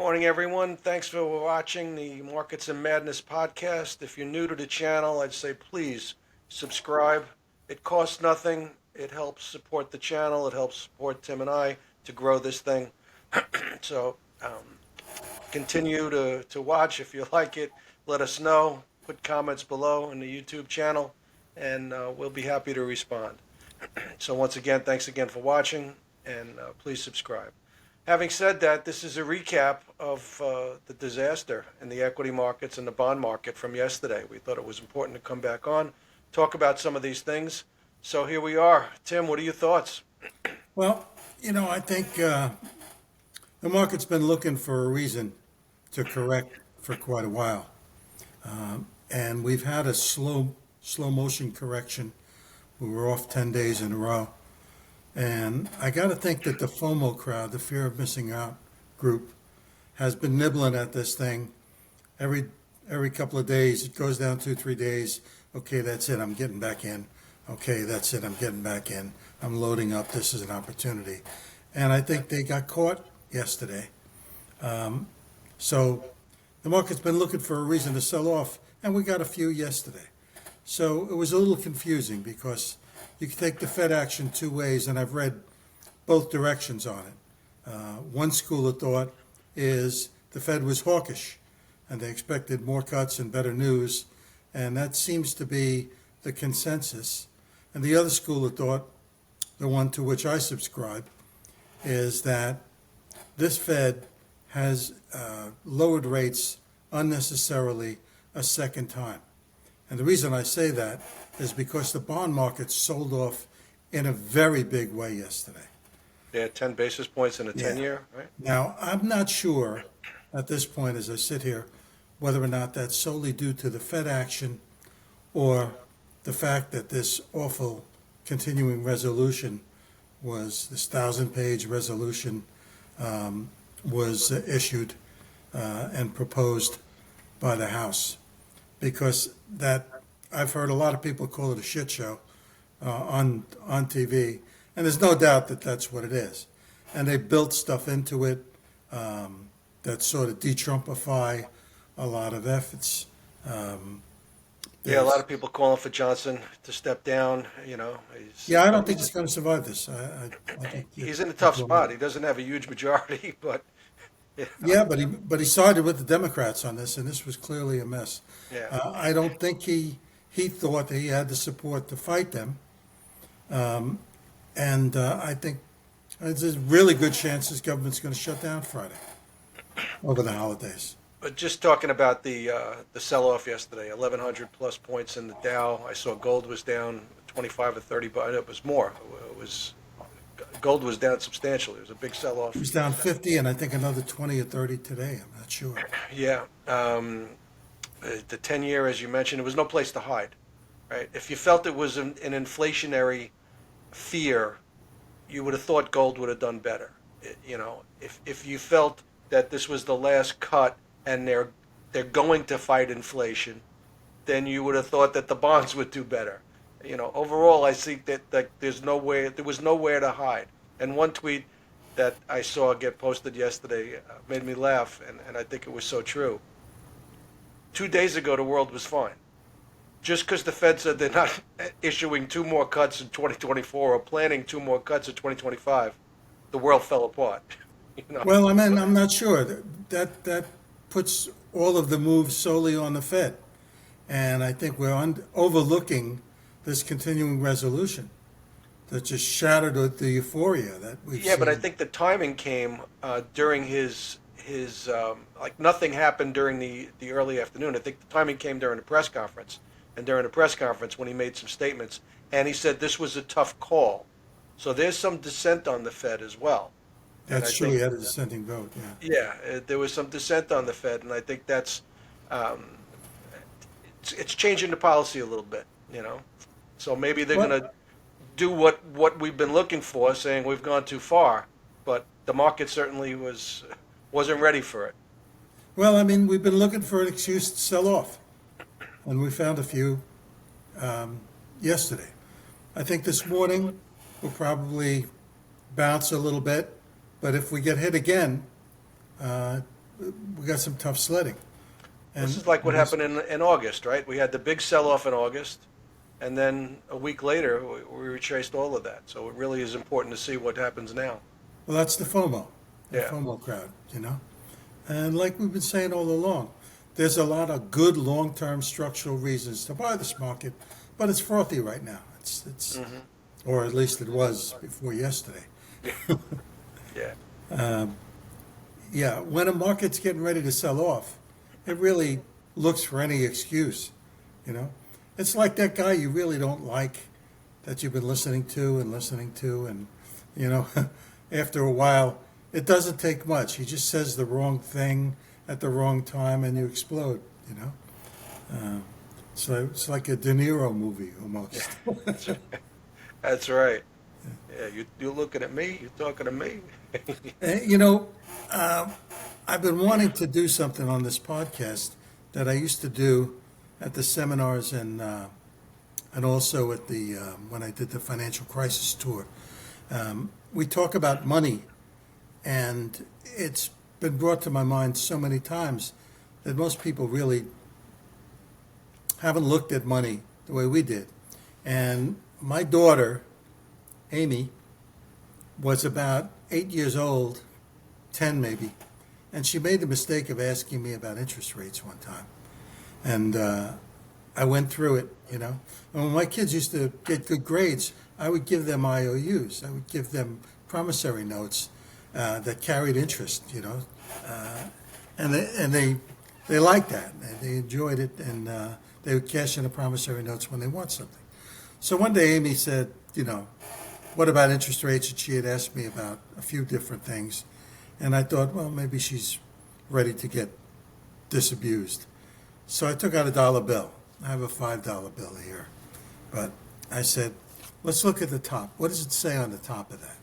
Morning, everyone. Thanks for watching the Markets and Madness podcast. If you're new to the channel, I'd say please subscribe. It costs nothing. It helps support the channel. It helps support Tim and I to grow this thing. So continue to watch. If you like it, let us know. Put comments below in the YouTube channel, and we'll be happy to respond. So once again, thanks again for watching, and please subscribe. Having said that, this is a recap of the disaster in the equity markets and the bond market from yesterday. We thought it was important to come back on, talk about some of these things. So here we are. Tim, what are your thoughts? Well, I think the market's been looking for a reason to correct for quite a while, and we've had a slow motion correction. We were off 10 days in a row, and I got to think that the FOMO crowd, the fear of missing out group, has been nibbling at this thing every every couple of days. It goes down 2 3 days. Okay, that's it. I'm getting back in. Okay, that's it. I'm getting back in. I'm loading up. This is an opportunity. And I think they got caught yesterday. So the market's been looking for a reason to sell off, and we got a few yesterday. So it was a little confusing because you can take the Fed action two ways, and I've read both directions on it. One school of thought is the Fed was hawkish, and they expected more cuts and better news, and that seems to be the consensus. And the other school of thought, the one to which I subscribe, is that this Fed has lowered rates unnecessarily a second time. And the reason I say that is because the bond market sold off in a very big way yesterday. They had 10 basis points in a Yeah. 10-year, right? Now, I'm not sure at this point as I sit here whether or not that's solely due to the Fed action or the fact that this awful continuing resolution was this 1,000-page resolution was issued and proposed by the House, because that I've heard a lot of people call it a shit show on TV, and there's no doubt that that's what it is. And they built stuff into it that sort of de-Trumpify a lot of efforts. Yeah, a lot of people calling for Johnson to step down. Yeah, I don't think he's going to survive this. I think He's in a tough spot. He doesn't have a huge majority, but Yeah, but he sided with the Democrats on this, and this was clearly a mess. yeah. I don't think he thought that he had the support to fight them, and I think there's a really good chance this government's going to shut down Friday over the holidays. But just talking about the sell-off yesterday, 1,100 plus points in the Dow. I saw gold was down 25 or 30, but it was more. Gold was down substantially. It was a big sell-off. It was down 50, and I think another 20 or 30 today. I'm not sure. Yeah. The 10-year, as you mentioned, it was no place to hide, right? If you felt it was an inflationary fear, you would have thought gold would have done better. If you felt that this was the last cut and they're going to fight inflation, then you would have thought that the bonds would do better. Overall, I think that there was nowhere to hide. And one tweet that I saw get posted yesterday made me laugh, and I think it was so true. 2 days ago, the world was fine. Just because the Fed said they're not issuing two more cuts in 2024 or planning two more cuts in 2025, the world fell apart. Well, I mean, I'm not sure. That puts all of the moves solely on the Fed, and I think we're overlooking this continuing resolution that just shattered the euphoria that we've Yeah, but I seen. think the timing came during his like nothing happened during the early afternoon. I think the timing came during the press conference, and during the press conference when he made some statements, and he said this was a tough call. So there's some dissent on the Fed as well. And I That's true. think, He had a dissenting vote. Yeah. yeah, there was some dissent on the Fed, and I think that's um, it's changing the policy a little bit. So maybe they're Well, going to do what we've been looking for, saying we've gone too far, but the market certainly wasn't ready for it. well, I mean, we've been looking for an excuse to sell off, and we found a few yesterday. I think this morning we'll probably bounce a little bit, but if we get hit again, uh, we got some tough sledding. And This is like what it was- happened in August, right? We had the big sell-off in August, and then a week later, we retraced all of that. So it really is important to see what happens now. Well, that's the FOMO, the Yeah. FOMO crowd, you know? And like we've been saying all along, there's a lot of good long-term structural reasons to buy this market, but it's frothy right now. It's or at least it was before yesterday. Yeah. Yeah, when a market's getting ready to sell off, it really looks for any excuse, you know? It's like that guy you really don't like that you've been listening to, and, you know, after a while, it doesn't take much. He just says the wrong thing at the wrong time and you explode, you know? So it's like a De Niro movie almost. That's right. Yeah, you looking at me, you talking to me. You know, I've been wanting to do something on this podcast that I used to do at the seminars and also at the when I did the financial crisis tour. We talk about money, and it's been brought to my mind so many times that most people really haven't looked at money the way we did. And my daughter, Amy, was about 8 years old, 10 maybe, and she made the mistake of asking me about interest rates one time. And I went through it, you know. And when my kids used to get good grades, I would give them IOUs. I would give them promissory notes that carried interest, you know. And they liked that. They enjoyed it, and they would cash in the promissory notes when they want something. So one day Amy said, you know, what about interest rates? And she had asked me about a few different things. And I thought, well, maybe she's ready to get disabused. So I took out a dollar bill. I have a $5 bill here. But I said, let's look at the top. What does it say on the top of that?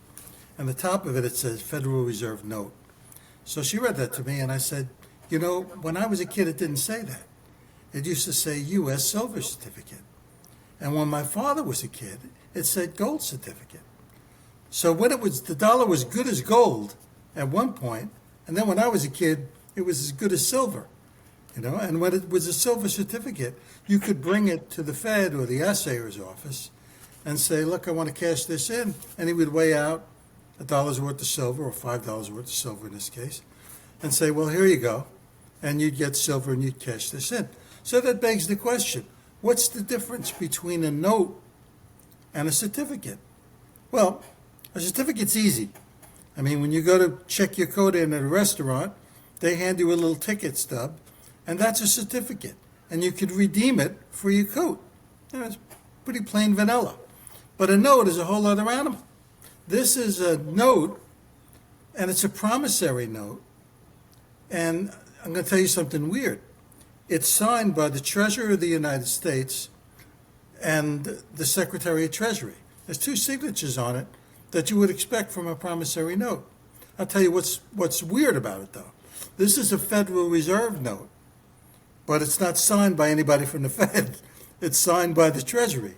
And the top of it, it says Federal Reserve Note. So she read that to me, and I said, you know, when I was a kid, it didn't say that. It used to say U.S. Silver Certificate. And when my father was a kid, it said Gold Certificate. So when it was, the dollar was good as gold at one point, and then when I was a kid, it was as good as silver. You know, and when it was a silver certificate, you could bring it to the Fed or the assayer's office and say, look, I want to cash this in. And he would weigh out $1 worth of silver, or $5 worth of silver in this case, and say, well, here you go. And you'd get silver and you'd cash this in. So that begs the question, what's the difference between a note and a certificate? Well, a certificate's easy. I mean, when you go to check your coat in at a restaurant, they hand you a little ticket stub, and that's a certificate. And you could redeem it for your coat. You know, it's pretty plain vanilla. But a note is a whole other animal. This is a note, and it's a promissory note. And I'm going to tell you something weird. It's signed by the Treasurer of the United States and the Secretary of Treasury. There's two signatures on it that you would expect from a promissory note. I'll tell you what's weird about it, though. This is a Federal Reserve note, but it's not signed by anybody from the Fed. It's signed by the Treasury.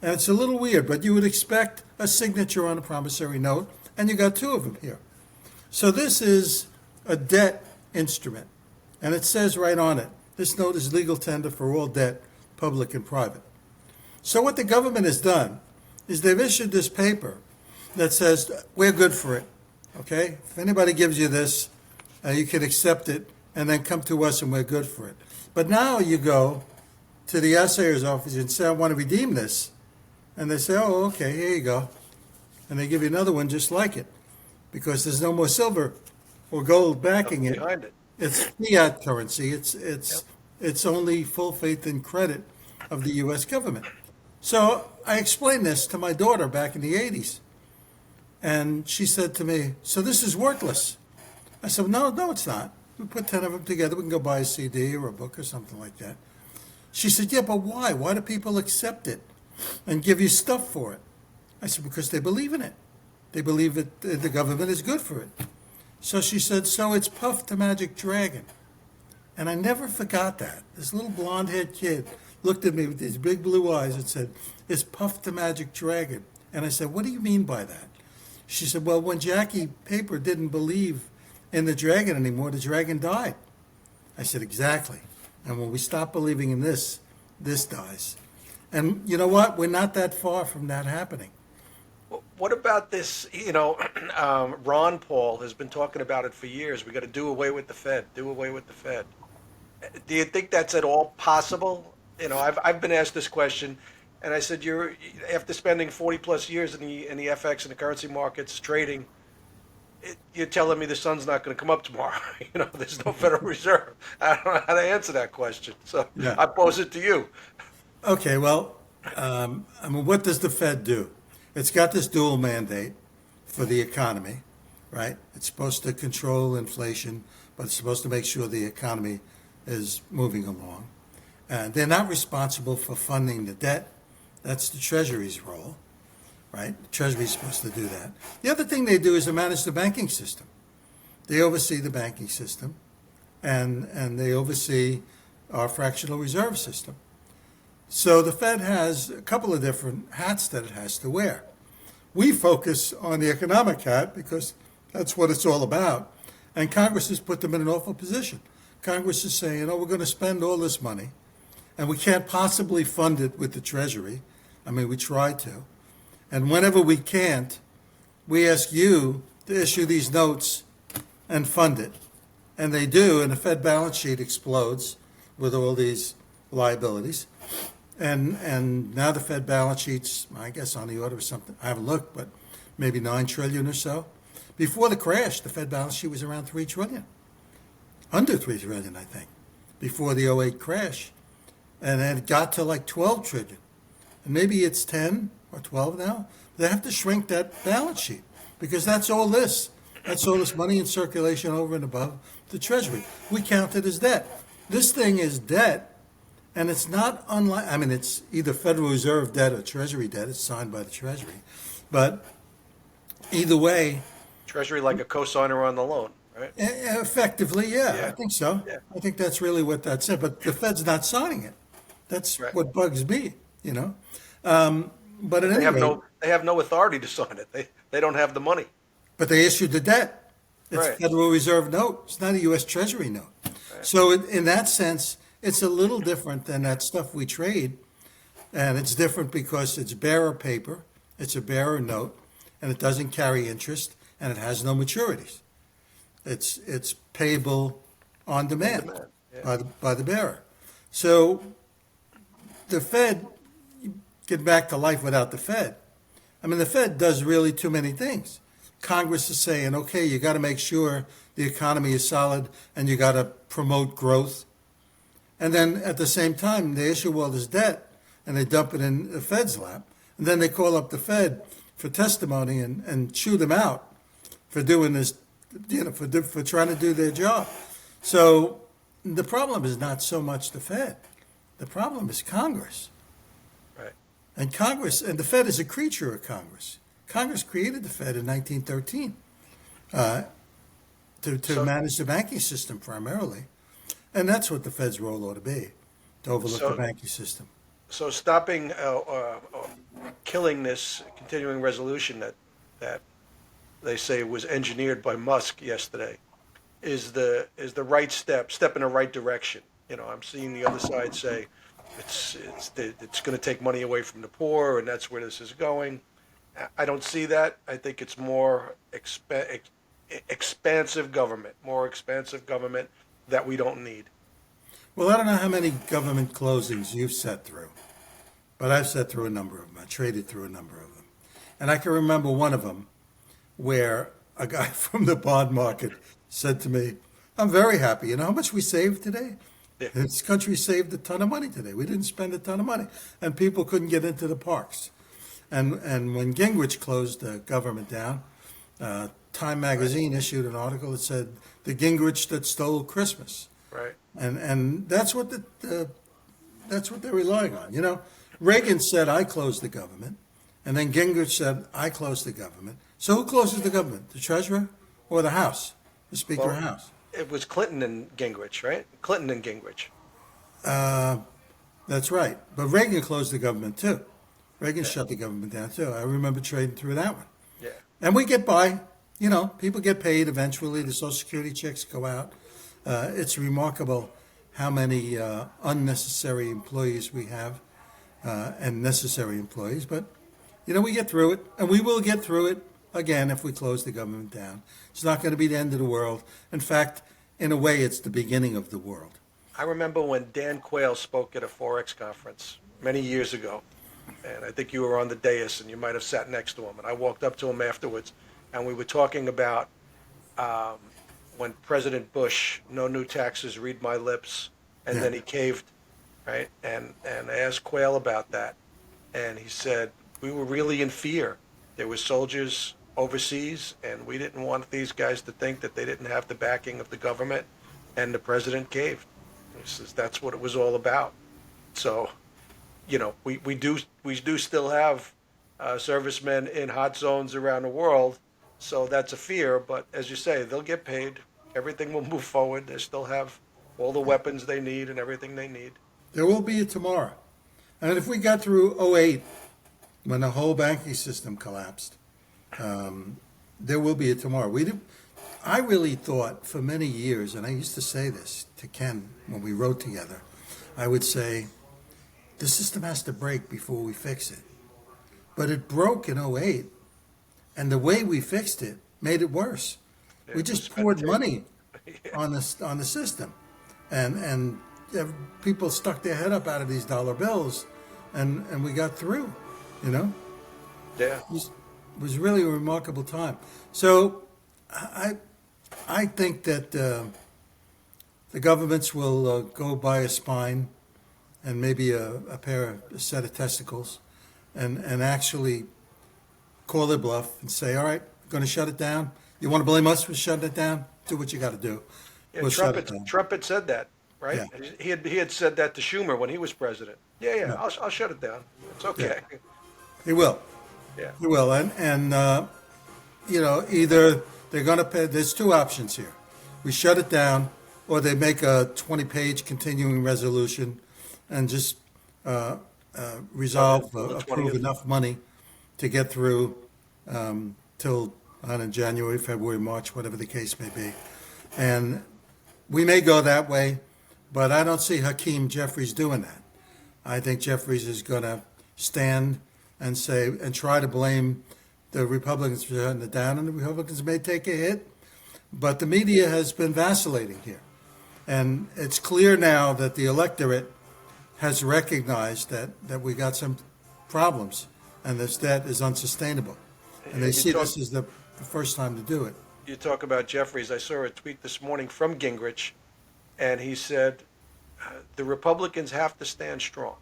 And it's a little weird, but you would expect a signature on a promissory note, and you got two of them here. So this is a debt instrument, and it says right on it, this note is legal tender for all debt, public and private. So what the government has done is they've issued this paper that says, we're good for it, okay? If anybody gives you this, you can accept it and then come to us and we're good for it. But now you go to the assayer's office and say, I want to redeem this. And they say, oh, okay, here you go. And they give you another one just like it because there's no more silver or gold backing it. Behind it. It's fiat currency. It's only full faith and credit of the U.S. government. So I explained this to my daughter back in the 80s. And she said to me, so this is worthless. I said, no, it's not. We put 10 of them together. We can go buy a CD or a book or something like that. She said, yeah, but why? Why do people accept it and give you stuff for it? I said, because they believe in it. They believe that the government is good for it. So she said, so it's Puff the Magic Dragon. And I never forgot that. This little blonde-haired kid looked at me with these big blue eyes and said, it's Puff the Magic Dragon. And I said, what do you mean by that? She said, well, when Jackie Paper didn't believe in the dragon anymore. The dragon died. I said, exactly. And when we stop believing in this, this dies. And you know what? We're not that far from that happening. What about this? Ron Paul has been talking about it for years. We got to do away with the Fed. Do away with the Fed. Do you think that's at all possible? I've been asked this question, and I said, you're after spending 40 plus years in the FX and the currency markets trading, you're telling me the sun's not going to come up tomorrow. There's no Federal Reserve. I don't know how to answer that question, so Yeah. I pose it to you. Okay, well, what does the Fed do? It's got this dual mandate for the economy, right? It's supposed to control inflation, but it's supposed to make sure the economy is moving along. And they're not responsible for funding the debt. That's the Treasury's role, right? The Treasury's supposed to do that. The other thing they do is to manage the banking system. They oversee the banking system, and they oversee our fractional reserve system. So the Fed has a couple of different hats that it has to wear. We focus on the economic hat because that's what it's all about. And Congress has put them in an awful position. Congress is saying, we're going to spend all this money, and we can't possibly fund it with the Treasury. I mean, we try to. And whenever we can't, we ask you to issue these notes and fund it. And they do, and the Fed balance sheet explodes with all these liabilities. And now the Fed balance sheet's, I guess, on the order of something, I haven't looked, but maybe 9 trillion or so. Before the crash, the Fed balance sheet was around 3 trillion. Under 3 trillion, I think, before the '08 crash. And then it got to like 12 trillion. And maybe it's 10 or 12 now. They have to shrink that balance sheet because that's all this. That's all this money in circulation over and above the Treasury. We count it as debt. This thing is debt. And it's not unlike, it's either Federal Reserve debt or Treasury debt. It's signed by the Treasury. But either way. Treasury like a cosigner on the loan, right? Effectively, yeah. I think so. Yeah. I think that's really what that said. But the Fed's not signing it. That's Right. what bugs me, But at any rate, They have no authority to sign it. They don't have the money. but they issued the debt. It's Right. a Federal Reserve note. It's not a U.S. Treasury note. Right. So in that sense, it's a little different than that stuff we trade. And it's different because it's bearer paper, it's a bearer note, and it doesn't carry interest, and it has no maturities. It's payable on demand, Yeah. by the bearer. So the Fed, get back to life without the Fed. The Fed does really too many things. Congress is saying, okay, you got to make sure the economy is solid and you got to promote growth. And then at the same time, they issue all this debt and they dump it in the Fed's lap. And then they call up the Fed for testimony and chew them out for doing this, for trying to do their job. So the problem is not so much the Fed. The problem is Congress. Right. And Congress, and the Fed is a creature of Congress. Congress created the Fed in 1913 to manage the banking system primarily. And that's what the Fed's role ought to be, to overlook the banking system. So stopping, killing this continuing resolution that they say was engineered by Musk yesterday is the right step in the right direction. I'm seeing the other side say it's going to take money away from the poor, and that's where this is going. I don't see that. I think it's more expansive government that we don't need. Well, I don't know how many government closings you've sat through, but I've sat through a number of them. I traded through a number of them. And I can remember one of them where a guy from the bond market said to me, I'm very happy. You know how much we saved today? Yeah. This country saved a ton of money today. We didn't spend a ton of money. And people couldn't get into the parks. And when Gingrich closed the government down, Time magazine issued an article that said, the Gingrich that stole Christmas. Right. And that's what that's what they're relying on. Reagan said, I closed the government. And then Gingrich said, I closed the government. So who closes the government? The treasurer or the House? The Speaker of the House? It was Clinton and Gingrich, right? Clinton and Gingrich. That's right. But Reagan closed the government too. Reagan shut the government down too. I remember trading through that one. Yeah. And we get by. you know, people get paid eventually. The Social Security checks go out. It's remarkable how many unnecessary employees we have and necessary employees. But, you know, we get through it, and we will get through it again if we close the government down. It's not going to be the end of the world. In fact, in a way, it's the beginning of the world. I remember when Dan Quayle spoke at a Forex conference many years ago, and I think you were on the dais and you might have sat next to him. And I walked up to him afterwards, and we were talking about um, when President Bush, no new taxes, read my lips, and Yeah. then he caved, right? And I asked Quayle about that, and he said we were really in fear. There were soldiers overseas, and we didn't want these guys to think that they didn't have the backing of the government, and the president caved. He says that's what it was all about. So, you know, we do still have servicemen in hot zones around the world, so that's a fear. But as you say, they'll get paid. Everything will move forward. They still have all the weapons they need and everything they need. There will be a tomorrow. And if we got through '08, when the whole banking system collapsed, there will be a tomorrow. I really thought for many years, and I used to say this to Ken when we wrote together, I would say, the system has to break before we fix it. But it broke in '08, and the way we fixed it made it worse. We It just was poured red tape. money on the system, and people stuck their head up out of these dollar bills, and we got through. You know, Yeah. it was really a remarkable time. So I think that the governments will go buy a spine and maybe a set of testicles, and actually call their bluff and say, all right, we're going to shut it down. You want to blame us for shutting it down? Do what you got to do. Yeah, We'll shut it Trump, down. Trump had said that, right? Yeah. He had said that to Schumer when he was president. Yeah, yeah, Yeah. I'll shut it down. It's okay. He will. Yeah. He will. And you know, either they're going to pay, there's two options here. We shut it down, or they make a 20-page continuing resolution and just resolve, On the approve 20th. enough money to get through till, I don't know, January, February, March, whatever the case may be. And we may go that way, but I don't see Hakeem Jeffries doing that. I think Jeffries is going to stand and say and try to blame the Republicans for shutting it down, and the Republicans may take a hit, but the media has been vacillating here. And it's clear now that the electorate has recognized that we got some problems and this debt is unsustainable. And they You see talk- this as the first time to do it. You talk about Jeffries. I saw a tweet this morning from Gingrich, and he said the Republicans have to stand strong.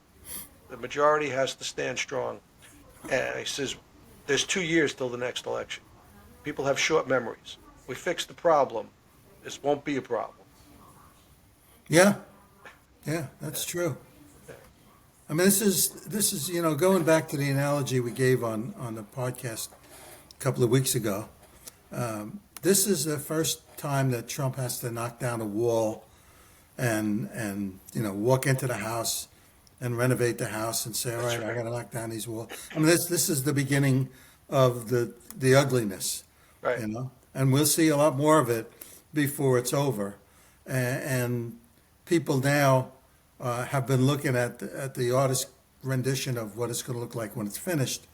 The majority has to stand strong. And he says there's 2 years till the next election. People have short memories. We fix the problem. This won't be a problem. Yeah, that's true. I mean, this is you know, going back to the analogy we gave on the podcast a couple of weeks ago. This is the first time that Trump has to knock down a wall and you know, walk into the house and renovate the house and say, all right, I got to knock down these walls. I mean, this is the beginning of the ugliness, Right. you know, and we'll see a lot more of it before it's over. And people now have been looking at the artist's rendition of what it's going to look like when it's finished,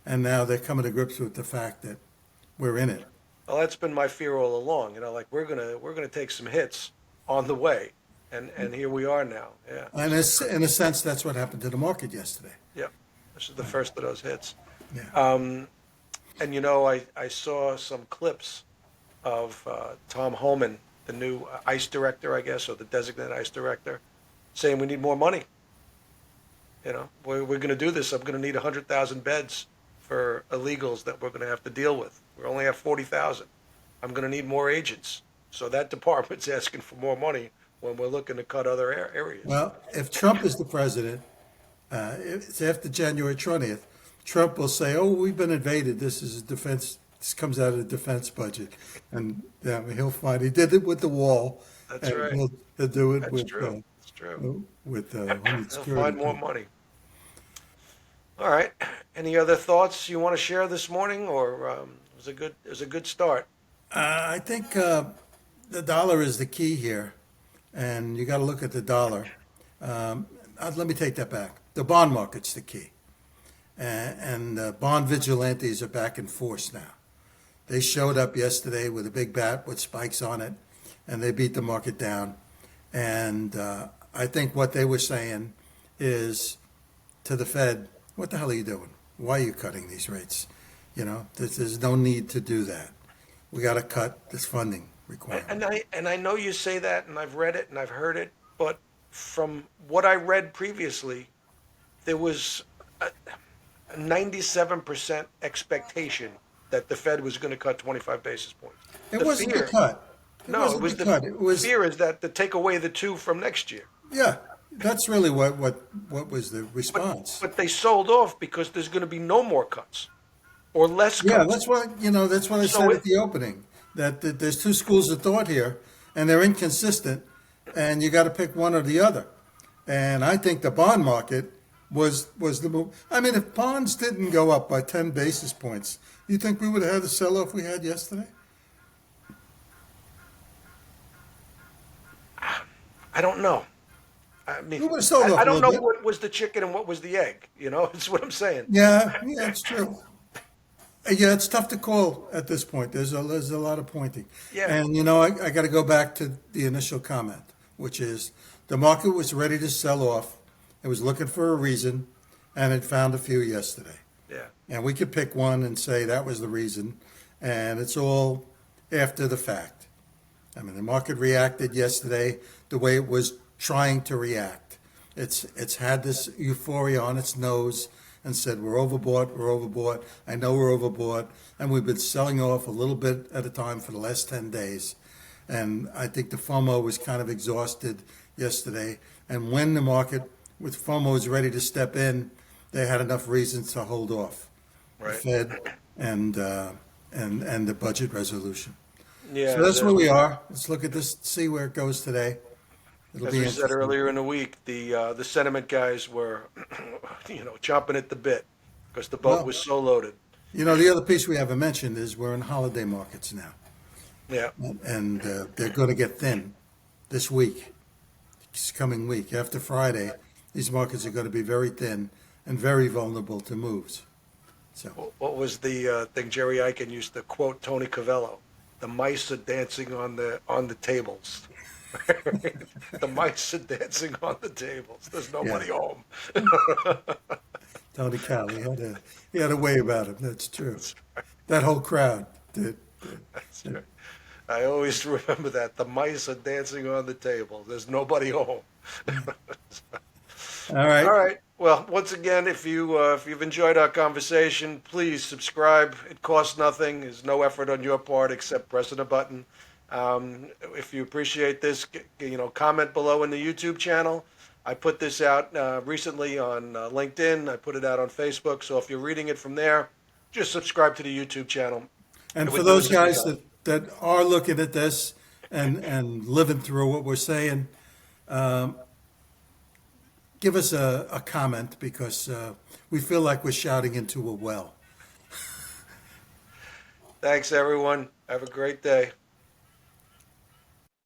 and now they're coming to grips with the fact that we're in it. Well, that's been my fear all along. You know, like we're gonna take some hits on the way, and here we are now. Yeah. And in a sense, that's what happened to the market yesterday. Yep. This is the first of those hits. Yeah. And you know, I saw some clips of Tom Homan, the new ICE director, I guess, or the designated ICE director, saying we need more money. You know, we're going to do this. I'm going to need 100,000 beds for illegals that we're going to have to deal with. We only have 40,000. I'm going to need more agents. So that department's asking for more money when we're looking to cut other areas. Well, if Trump is the president, it's after January 20th, Trump will say, "Oh, we've been invaded. This is a defense. This comes out of the defense budget," and he'll find he did it with the wall. That's and right. He'll do it That's with true. That's true. Homeland They'll Security. find more money. All right. Any other thoughts you want to share this morning, or It was a good start. I think the dollar is the key here, and you got to look at the dollar. Let me take that back. The bond market's the key, and bond vigilantes are back in force now. They showed up yesterday with a big bat with spikes on it, and they beat the market down. And I think what they were saying is to the Fed, what the hell are you doing? Why are you cutting these rates? There's no need to do that. We got to cut this funding requirement. And I know you say that, and I've read it and I've heard it, but from what I read previously, there was a 97% expectation that the Fed was going to cut 25 basis points. It The wasn't a fear, cut. It no, it wasn't was a the cut. It was, fear is that to take away the two from next year. yeah, that's really what was the response. But they sold off because there's going to be no more cuts or less Yeah, cuts. that's what I So said it- at the opening, that there's two schools of thought here, and they're inconsistent, and you got to pick one or the other. And I think the bond market was the move. I mean, if bonds didn't go up by 10 basis points, you think we would have had the sell-off we had yesterday? I don't know. I mean, We would have sold off I a don't know little bit. what was the chicken and what was the egg. It's what I'm saying. Yeah, it's true. Yeah, it's tough to call at this point. There's a lot of pointing. Yeah. And I got to go back to the initial comment, which is the market was ready to sell off. It was looking for a reason, and it found a few yesterday. Yeah. And we could pick one and say that was the reason, and it's all after the fact. I mean, the market reacted yesterday the way it was trying to react. It's had this euphoria on its nose and said, we're overbought. I know we're overbought. And we've been selling off a little bit at a time for the last 10 days. And I think the FOMO was kind of exhausted yesterday. And when the market with FOMO was ready to step in, they had enough reasons to hold off. The Right. Fed and the budget resolution. Yeah. So that's where we are. Let's look at this, see where it goes today. It'll As be we said interesting. earlier in the week, the sentiment guys were, chomping at the bit because the boat Well- was so loaded. The other piece we haven't mentioned is we're in holiday markets now, Yeah. and they're going to get thin this week, this coming week. After Friday, these markets are going to be very thin and very vulnerable to moves. So, What was the thing Jerry Eichen used to quote Tony Cavello? The mice are dancing on the tables. The mice are dancing on the tables. There's nobody home. Tony Cal, he had a way about him. That's true. That whole crowd did. That's right. I always remember that. The mice are dancing on the table. There's nobody home. All right. All right. Well, once again, if you've enjoyed our conversation, please subscribe. It costs nothing. There's no effort on your part except pressing a button. If you appreciate this, comment below in the YouTube channel. I put this out recently on LinkedIn. I put it out on Facebook. So if you're reading it from there, just subscribe to the YouTube channel. And We for do those this every guys time. that are looking at this and living through what we're saying, give us a comment because we feel like we're shouting into a well. Thanks, everyone. Have a great day.